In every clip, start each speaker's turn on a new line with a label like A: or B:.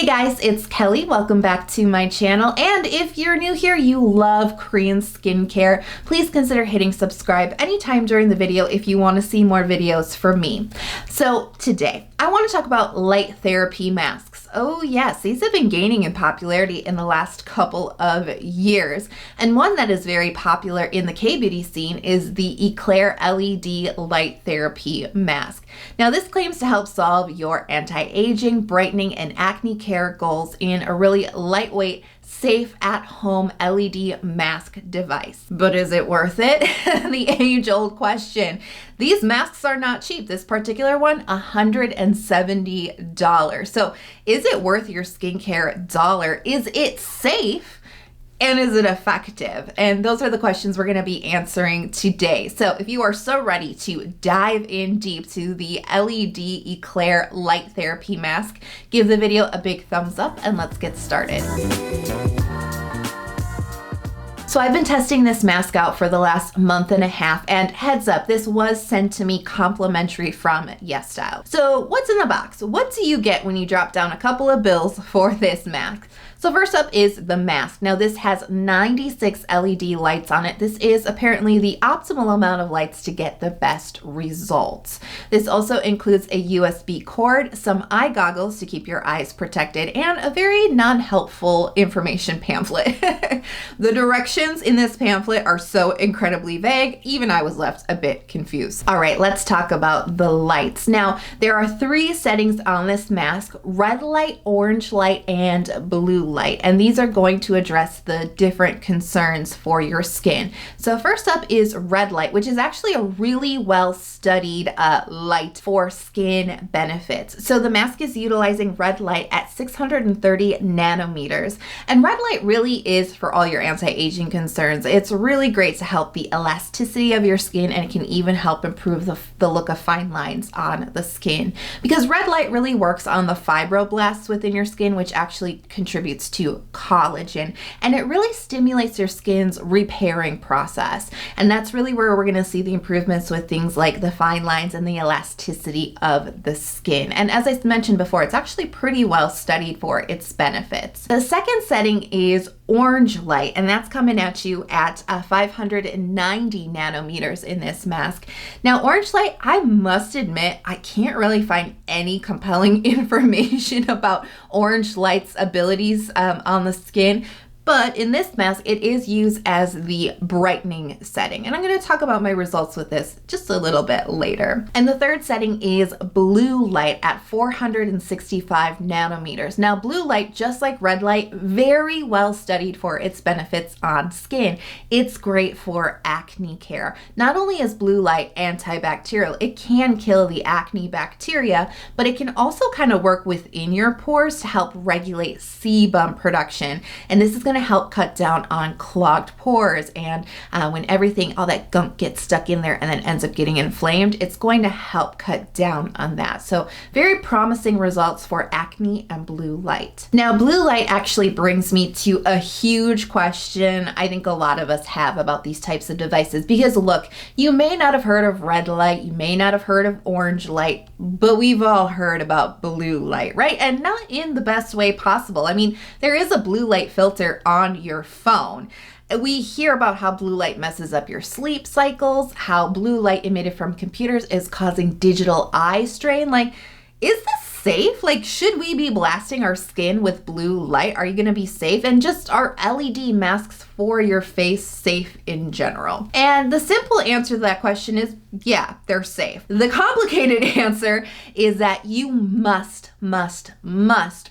A: Guys, it's Kelly. Welcome back to my channel. And if you're new here, you love Korean skincare, please consider hitting subscribe anytime during the video if you want to see more videos from me. So today, I want to talk about light therapy masks. Oh yes, these have been gaining in popularity in the last couple of years. And one that is very popular in the K-beauty scene is the Eclair LED Light Therapy Mask. Now this claims to help solve your anti-aging, brightening, and acne care goals in a really lightweight, safe at-home LED mask device. But is it worth it? The age-old question. These masks are not cheap. This particular one, $170. So is it worth your skincare dollar? Is it safe? And is it effective? And those are the questions we're going to be answering today. So if you are so ready to dive in deep to the LED Eclair Light Therapy Mask, give the video a big thumbs up and let's get started. So I've been testing this mask out for the last month and a half, and heads up, this was sent to me complimentary from YesStyle. So what's in the box? What do you get when you drop down a couple of bills for this mask? So first up is the mask. Now this has 96 LED lights on it. This is apparently the optimal amount of lights to get the best results. This also includes a USB cord, some eye goggles to keep your eyes protected, and a very non-helpful information pamphlet. The directions in this pamphlet are so incredibly vague, even I was left a bit confused. All right, let's talk about the lights. Now, there are 3 settings on this mask: red light, orange light, and blue light, and these are going to address the different concerns for your skin. So first up is red light, which is actually a really well studied light for skin benefits. So the mask is utilizing red light at 630 nanometers, and red light really is for all your anti-aging concerns. It's really great to help the elasticity of your skin, and it can even help improve the look of fine lines on the skin, because red light really works on the fibroblasts within your skin, which actually contributes to collagen, and it really stimulates your skin's repairing process. And that's really where we're going to see the improvements with things like the fine lines and the elasticity of the skin. And as I mentioned before, it's actually pretty well studied for its benefits. The second setting is orange light, and that's coming at you at 590 nanometers in this mask. Now, orange light, I must admit, I can't really find any compelling information about orange light's abilities on the skin. But in this mask, it is used as the brightening setting. And I'm going to talk about my results with this just a little bit later. And the third setting is blue light at 465 nanometers. Now, blue light, just like red light, very well studied for its benefits on skin. It's great for acne care. Not only is blue light antibacterial, it can kill the acne bacteria, but it can also kind of work within your pores to help regulate sebum production. And this is going to help cut down on clogged pores, and when all that gunk gets stuck in there and then ends up getting inflamed, it's going to help cut down on that. So very promising results for acne and blue light. Now, blue light actually brings me to a huge question I think a lot of us have about these types of devices, because look, you may not have heard of red light, you may not have heard of orange light, but we've all heard about blue light, right? And not in the best way possible. I mean, there is a blue light filter on your phone. We hear about how blue light messes up your sleep cycles, how blue light emitted from computers is causing digital eye strain. Like, is this safe? Like, should we be blasting our skin with blue light? Are you going to be safe? And just are LED masks for your face safe in general? And the simple answer to that question is, yeah, they're safe. The complicated answer is that you must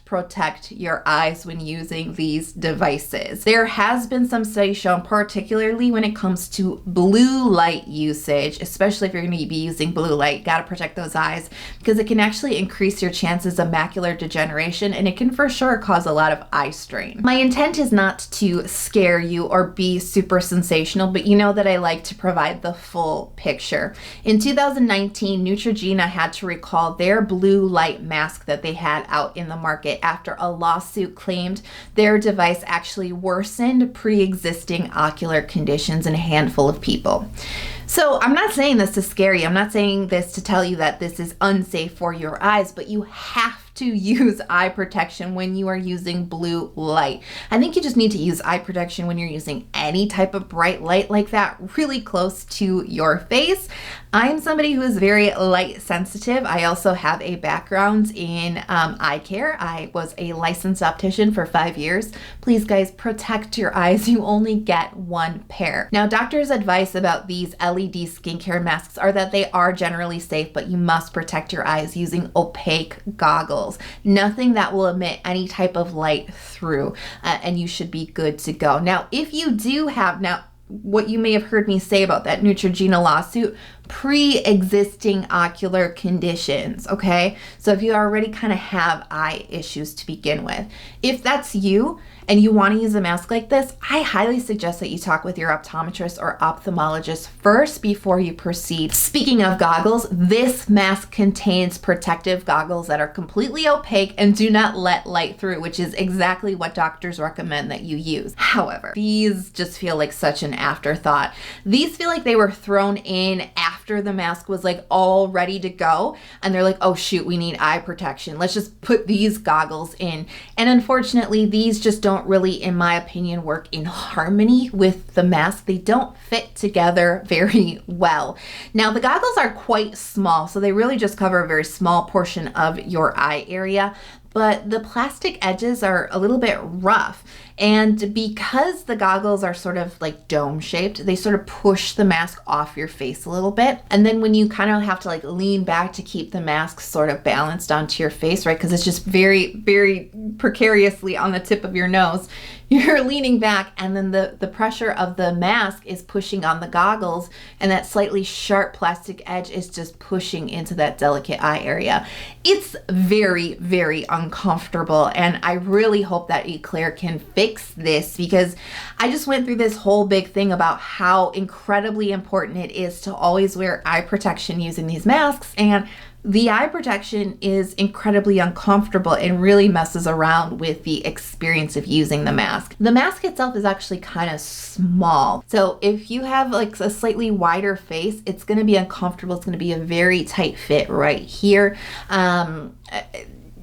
A: protect your eyes when using these devices. There has been some studies shown, particularly when it comes to blue light usage, especially if you're going to be using blue light, got to protect those eyes, because it can actually increase your chances of macular degeneration, and it can for sure cause a lot of eye strain. My intent is not to scare you or be super sensational, but you know that I like to provide the full picture. In 2019, Neutrogena had to recall their blue light mask that they had out in the market after a lawsuit claimed their device actually worsened pre-existing ocular conditions in a handful of people. So I'm not saying this to scare you. I'm not saying this to tell you that this is unsafe for your eyes, but you have to use eye protection when you are using blue light. I think you just need to use eye protection when you're using any type of bright light like that really close to your face. I'm somebody who is very light sensitive. I also have a background in eye care. I was a licensed optician for 5 years. Please guys, protect your eyes. You only get one pair. Now, doctors' advice about these LED skincare masks are that they are generally safe, but you must protect your eyes using opaque goggles. Nothing that will emit any type of light through, and you should be good to go. Now, if you do have, what you may have heard me say about that Neutrogena lawsuit, pre-existing ocular conditions, okay? So if you already kind of have eye issues to begin with, if that's you and you want to use a mask like this, I highly suggest that you talk with your optometrist or ophthalmologist first before you proceed. Speaking of goggles, this mask contains protective goggles that are completely opaque and do not let light through, which is exactly what doctors recommend that you use. However, these just feel like such an afterthought. These feel like they were thrown in after the mask was like all ready to go, and they're like, oh shoot, we need eye protection. Let's just put these goggles in. And unfortunately, these just don't really, in my opinion, work in harmony with the mask. They don't fit together very well. Now, the goggles are quite small, so they really just cover a very small portion of your eye area, but the plastic edges are a little bit rough. And because the goggles are sort of like dome shaped, they sort of push the mask off your face a little bit. And then when you kind of have to like lean back to keep the mask sort of balanced onto your face, right? Because it's just very, very precariously on the tip of your nose. You're leaning back, and then the pressure of the mask is pushing on the goggles, and that slightly sharp plastic edge is just pushing into that delicate eye area. It's very, very uncomfortable, and I really hope that Eclair can fix this, because I just went through this whole big thing about how incredibly important it is to always wear eye protection using these masks, and the eye protection is incredibly uncomfortable and really messes around with the experience of using the mask. The mask itself is actually kind of small. So if you have like a slightly wider face, it's going to be uncomfortable. It's going to be a very tight fit right here.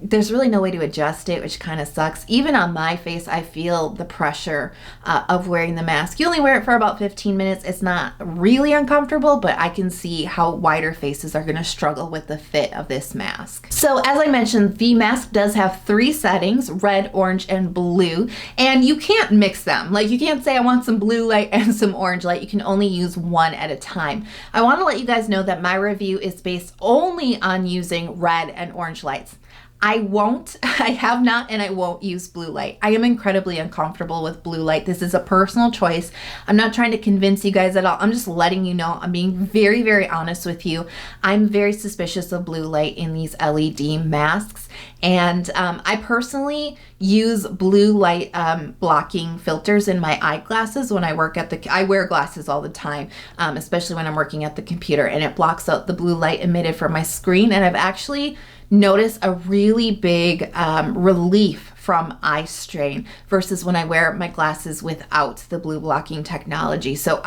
A: There's really no way to adjust it, which kind of sucks. Even on my face, I feel the pressure of wearing the mask. You only wear it for about 15 minutes. It's not really uncomfortable, but I can see how wider faces are going to struggle with the fit of this mask. So as I mentioned, the mask does have 3 settings, red, orange, and blue, and you can't mix them. Like, you can't say I want some blue light and some orange light. You can only use one at a time. I want to let you guys know that my review is based only on using red and orange lights. I have not, and I won't use blue light. I am incredibly uncomfortable with blue light. This is a personal choice. I'm not trying to convince you guys at all. I'm just letting you know. I'm being very, very honest with you. I'm very suspicious of blue light in these LED masks. And I personally use blue light blocking filters in my eyeglasses when I work at I wear glasses all the time, especially when I'm working at the computer, and it blocks out the blue light emitted from my screen. And I've actually noticed a really big relief from eye strain versus when I wear my glasses without the blue blocking technology. So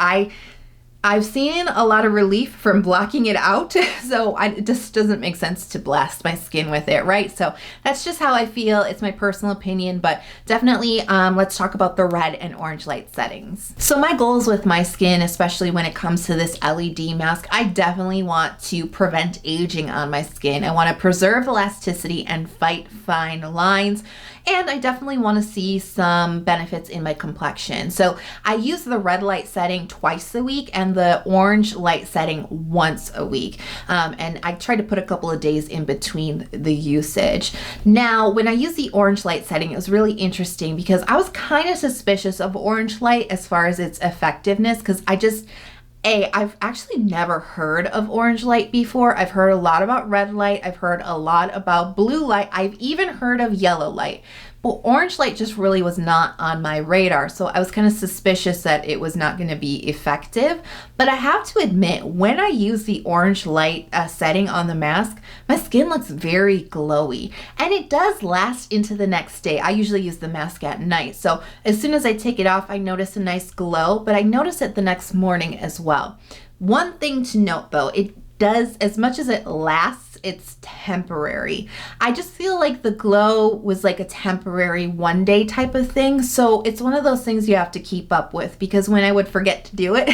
A: I've seen a lot of relief from blocking it out, so it just doesn't make sense to blast my skin with it, right? So that's just how I feel. It's my personal opinion, but definitely let's talk about the red and orange light settings. So my goals with my skin, especially when it comes to this LED mask, I definitely want to prevent aging on my skin. I want to preserve elasticity and fight fine lines. And I definitely want to see some benefits in my complexion. So I use the red light setting twice a week and the orange light setting once a week. And I try to put a couple of days in between the usage. Now, when I use the orange light setting, it was really interesting because I was kind of suspicious of orange light as far as its effectiveness, because I've actually never heard of orange light before. I've heard a lot about red light. I've heard a lot about blue light. I've even heard of yellow light. But orange light just really was not on my radar. So I was kind of suspicious that it was not going to be effective. But I have to admit, when I use the orange light setting on the mask, my skin looks very glowy. And it does last into the next day. I usually use the mask at night. So as soon as I take it off, I notice a nice glow, but I notice it the next morning as well. One thing to note though, it does, as much as it lasts it's temporary. I just feel like the glow was like a temporary one day type of thing. So it's one of those things you have to keep up with, because when I would forget to do it,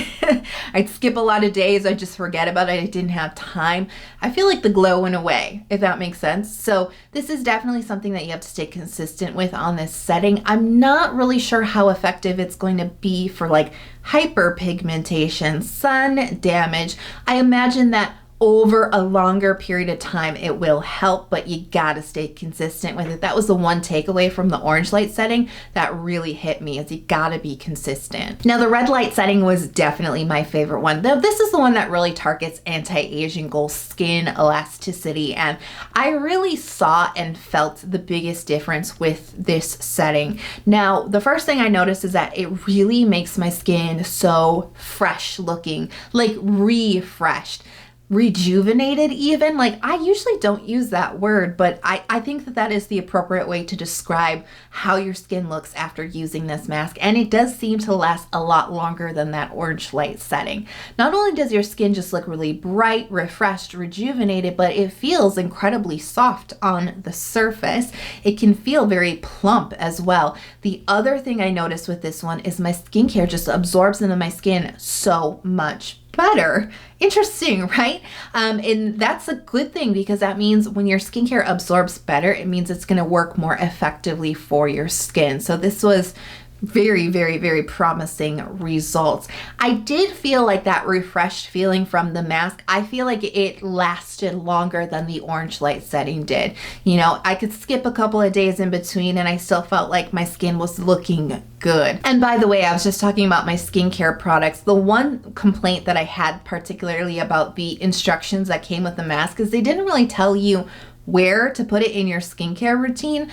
A: I'd skip a lot of days. I'd just forget about it. I didn't have time. I feel like the glow went away, if that makes sense. So this is definitely something that you have to stay consistent with on this setting. I'm not really sure how effective it's going to be for like hyperpigmentation, sun damage. I imagine that over a longer period of time it will help, but you gotta stay consistent with it. That was the one takeaway from the orange light setting that really hit me, is you gotta be consistent. Now the red light setting was definitely my favorite one. Now this is the one that really targets anti-aging goals, skin elasticity, and I really saw and felt the biggest difference with this setting. Now the first thing I noticed is that it really makes my skin so fresh looking, like refreshed, rejuvenated even. Like, I usually don't use that word, but I think that that is the appropriate way to describe how your skin looks after using this mask. And it does seem to last a lot longer than that orange light setting. Not only does your skin just look really bright, refreshed, rejuvenated, but it feels incredibly soft on the surface. It can feel very plump as well. The other thing I noticed with this one is my skincare just absorbs into my skin so much better. Interesting, right? And that's a good thing, because that means when your skincare absorbs better, it means it's going to work more effectively for your skin. So this was very, very, very promising results. I did feel like that refreshed feeling from the mask, I feel like it lasted longer than the orange light setting did. You know, I could skip a couple of days in between and I still felt like my skin was looking good. And by the way, I was just talking about my skincare products. The one complaint that I had particularly about the instructions that came with the mask is they didn't really tell you where to put it in your skincare routine.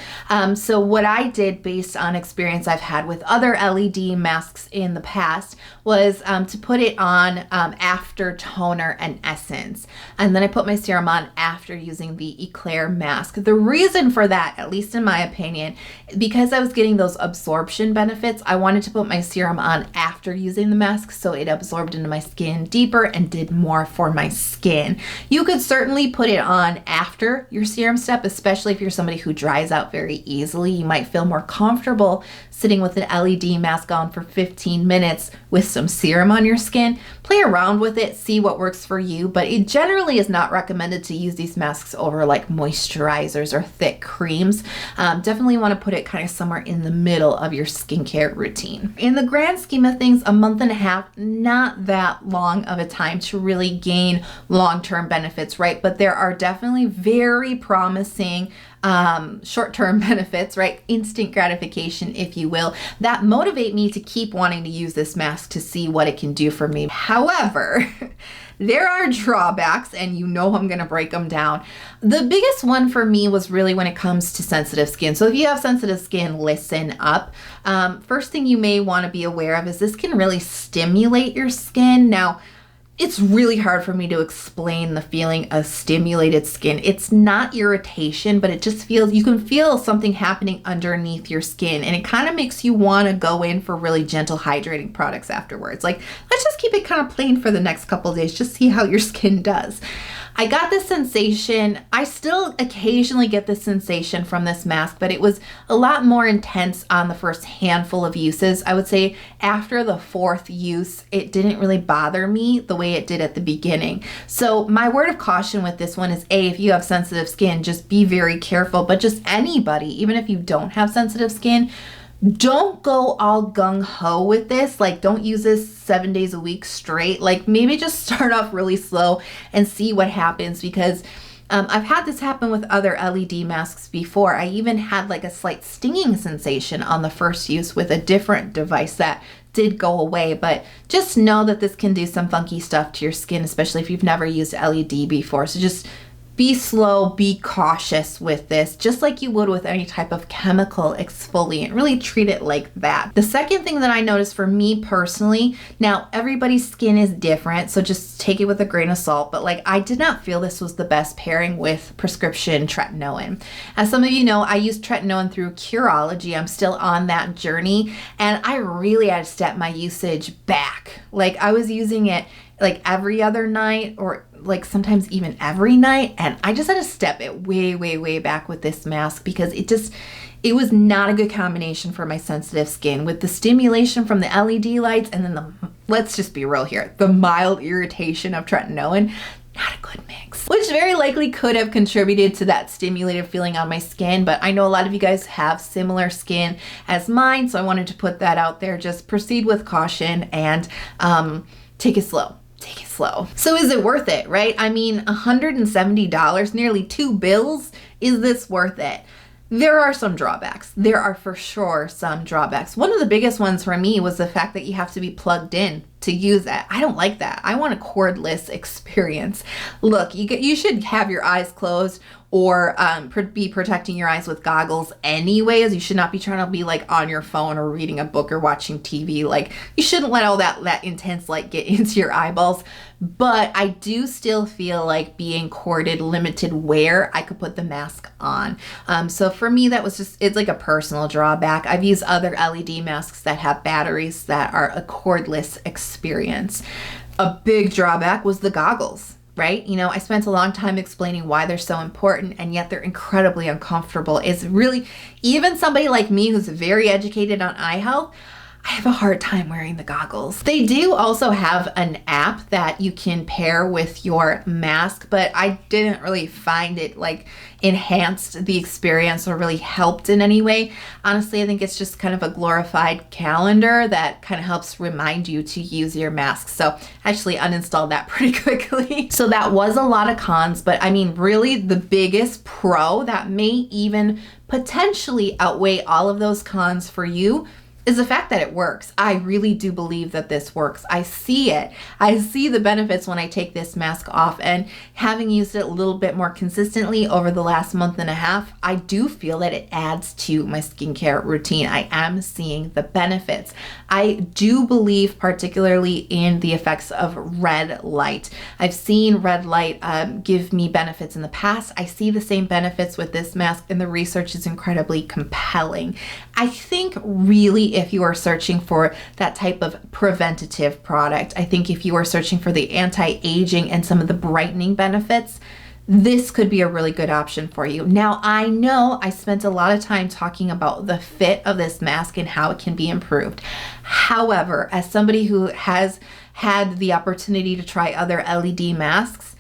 A: So what I did, based on experience I've had with other LED masks in the past, was to put it on after toner and essence. And then I put my serum on after using the Eclair mask. The reason for that, at least in my opinion, because I was getting those absorption benefits, I wanted to put my serum on after using the mask so it absorbed into my skin deeper and did more for my skin. You could certainly put it on after your serum step, especially if you're somebody who dries out very easily. You might feel more comfortable sitting with an LED mask on for 15 minutes with some serum on your skin. Play around with it, see what works for you, but it generally is not recommended to use these masks over like moisturizers or thick creams. Definitely want to put it kind of somewhere in the middle of your skincare routine. In the grand scheme of things, a month and a half, not that long of a time to really gain long-term benefits, right? But there are definitely very promising short-term benefits, right? Instant gratification, if you will, that motivate me to keep wanting to use this mask to see what it can do for me. However, there are drawbacks, and you know I'm going to break them down. The biggest one for me was really when it comes to sensitive skin. So if you have sensitive skin, listen up. First thing you may want to be aware of is this can really stimulate your skin. Now, it's really hard for me to explain the feeling of stimulated skin. It's not irritation, but it just feels, you can feel something happening underneath your skin, and it kind of makes you want to go in for really gentle hydrating products afterwards. Like, let's just keep it kind of plain for the next couple of days, just see how your skin does. I got this sensation, I still occasionally get this sensation from this mask, but it was a lot more intense on the first handful of uses. I would say after the fourth use, it didn't really bother me the way it did at the beginning. So my word of caution with this one is, if you have sensitive skin, just be very careful. But just anybody, even if you don't have sensitive skin, don't go all gung-ho with this. Like, don't use this 7 days a week straight. Like, maybe just start off really slow and see what happens, because I've had this happen with other LED masks before. I even had like a slight stinging sensation on the first use with a different device that did go away. But just know that this can do some funky stuff to your skin, especially if you've never used LED before. So just be slow, be cautious with this, just like you would with any type of chemical exfoliant. Really treat it like that. The second thing that I noticed for me personally, now everybody's skin is different, so just take it with a grain of salt, but like, I did not feel this was the best pairing with prescription tretinoin. As some of you know, I use tretinoin through Curology. I'm still on that journey, and I really had to step my usage back. Like, I was using it like every other night, or like sometimes even every night. And I just had to step it way, way, way back with this mask because it was not a good combination for my sensitive skin with the stimulation from the LED lights and then let's just be real here, the mild irritation of tretinoin. Not a good mix, which very likely could have contributed to that stimulated feeling on my skin. But I know a lot of you guys have similar skin as mine, so I wanted to put that out there. Just proceed with caution and take it slow. Take it slow. So is it worth it, right? I mean, $170, nearly $2 Is this worth it? There are some drawbacks. There are for sure some drawbacks. One of the biggest ones for me was the fact that you have to be plugged in to use it. I don't like that. I want a cordless experience. Look, you should have your eyes closed or be protecting your eyes with goggles anyways. You should not be trying to be like on your phone or reading a book or watching TV. Like you shouldn't let all that intense light get into your eyeballs. But I do still feel like being corded, limited wear, I could put the mask on. So for me, that was it's like a personal drawback. I've used other LED masks that have batteries that are a cordless experience. A big drawback was the goggles. Right? You know, I spent a long time explaining why they're so important and yet they're incredibly uncomfortable. It's really, even somebody like me who's very educated on eye health, I have a hard time wearing the goggles. They do also have an app that you can pair with your mask, but I didn't really find it like enhanced the experience or really helped in any way. Honestly, I think it's just kind of a glorified calendar that kind of helps remind you to use your mask. So I actually uninstalled that pretty quickly. So that was a lot of cons, but I mean, really the biggest pro that may even potentially outweigh all of those cons for you is the fact that it works. I really do believe that this works. I see it. I see the benefits when I take this mask off, and having used it a little bit more consistently over the last month and a half, I do feel that it adds to my skincare routine. I am seeing the benefits. I do believe particularly in the effects of red light. I've seen red light give me benefits in the past. I see the same benefits with this mask, and the research is incredibly compelling. I think really if you are searching for that type of preventative product, I think if you are searching for the anti-aging and some of the brightening benefits, this could be a really good option for you. Now, I know I spent a lot of time talking about the fit of this mask and how it can be improved. However, as somebody who has had the opportunity to try other LED masks,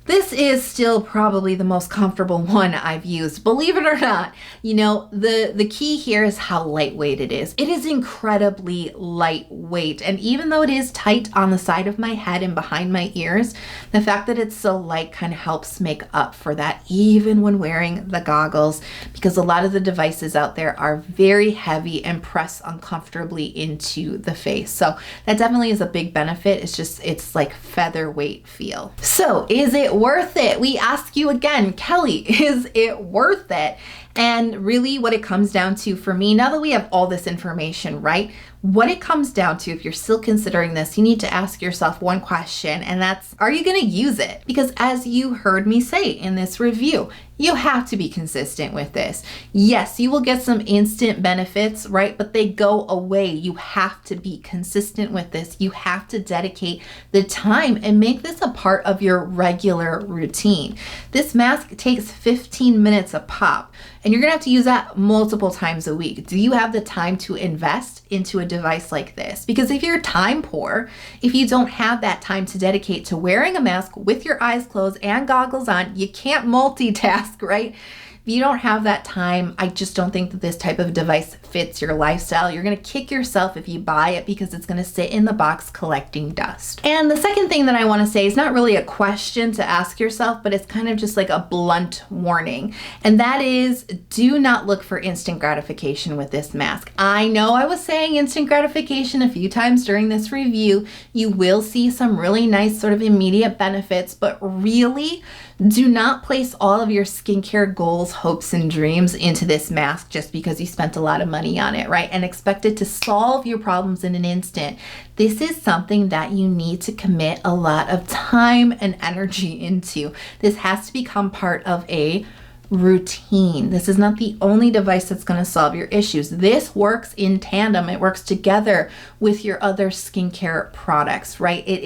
A: this is still probably the most comfortable one I've used, believe it or not. You know, the key here is how lightweight it is. It is incredibly lightweight. And even though it is tight on the side of my head and behind my ears, the fact that it's so light kind of helps make up for that, even when wearing the goggles, because a lot of the devices out there are very heavy and press uncomfortably into the face. So that definitely is a big benefit. It's like featherweight feel. So is it worth it? We ask you again, Kelly, is it worth it? And really what it comes down to for me, now that we have all this information, right? What it comes down to, if you're still considering this, you need to ask yourself one question, and that's, are you going to use it? Because as you heard me say in this review, you have to be consistent with this. Yes, you will get some instant benefits, right? But they go away. You have to be consistent with this. You have to dedicate the time and make this a part of your regular routine. This mask takes 15 minutes a pop, and you're gonna have to use that multiple times a week. Do you have the time to invest into a device like this? Because if you're time poor, if you don't have that time to dedicate to wearing a mask with your eyes closed and goggles on, you can't multitask, right? If you don't have that time, I just don't think that this type of device fits your lifestyle. You're gonna kick yourself if you buy it because it's gonna sit in the box collecting dust. And the second thing that I wanna say is not really a question to ask yourself, but it's kind of just like a blunt warning. And that is, do not look for instant gratification with this mask. I know I was saying instant gratification a few times during this review. You will see some really nice sort of immediate benefits, but really, do not place all of your skincare goals, hopes, and dreams into this mask just because you spent a lot of money on it, right? And expect it to solve your problems in an instant. This is something that you need to commit a lot of time and energy into. This has to become part of a routine. This is not the only device that's going to solve your issues. This works in tandem. It works together with your other skincare products, right? It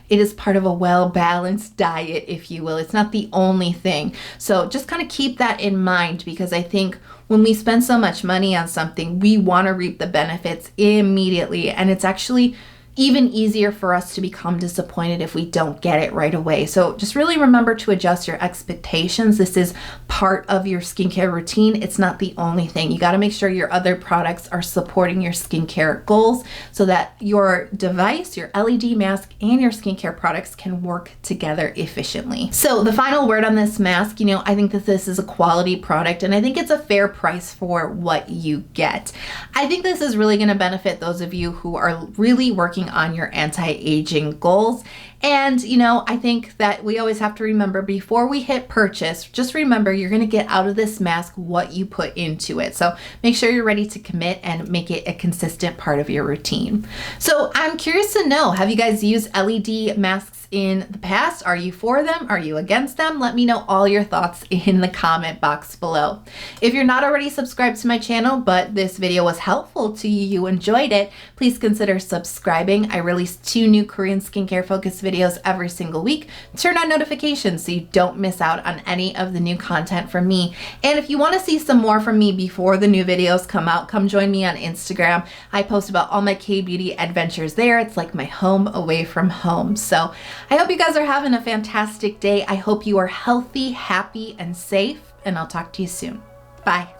A: is part of a well-balanced diet, if you will. It's not the only thing. So just kind of keep that in mind, because I think when we spend so much money on something, we want to reap the benefits immediately. And it's actually even easier for us to become disappointed if we don't get it right away. So just really remember to adjust your expectations. This is part of your skincare routine. It's not the only thing. You got to make sure your other products are supporting your skincare goals so that your device, your LED mask, and your skincare products can work together efficiently. So the final word on this mask, I think that this is a quality product, and I think it's a fair price for what you get. I think this is really going to benefit those of you who are really working on your anti-aging goals. And, I think that we always have to remember before we hit purchase, just remember you're going to get out of this mask what you put into it. So make sure you're ready to commit and make it a consistent part of your routine. So I'm curious to know, have you guys used LED masks in the past? Are you for them? Are you against them? Let me know all your thoughts in the comment box below. If you're not already subscribed to my channel, but this video was helpful to you, you enjoyed it, please consider subscribing. I release 2 new Korean skincare focused videos every single week. Turn on notifications so you don't miss out on any of the new content from me. And if you want to see some more from me before the new videos come out, come join me on Instagram. I post about all my K-beauty adventures there. It's like my home away from home. So I hope you guys are having a fantastic day. I hope you are healthy, happy, and safe, and I'll talk to you soon. Bye.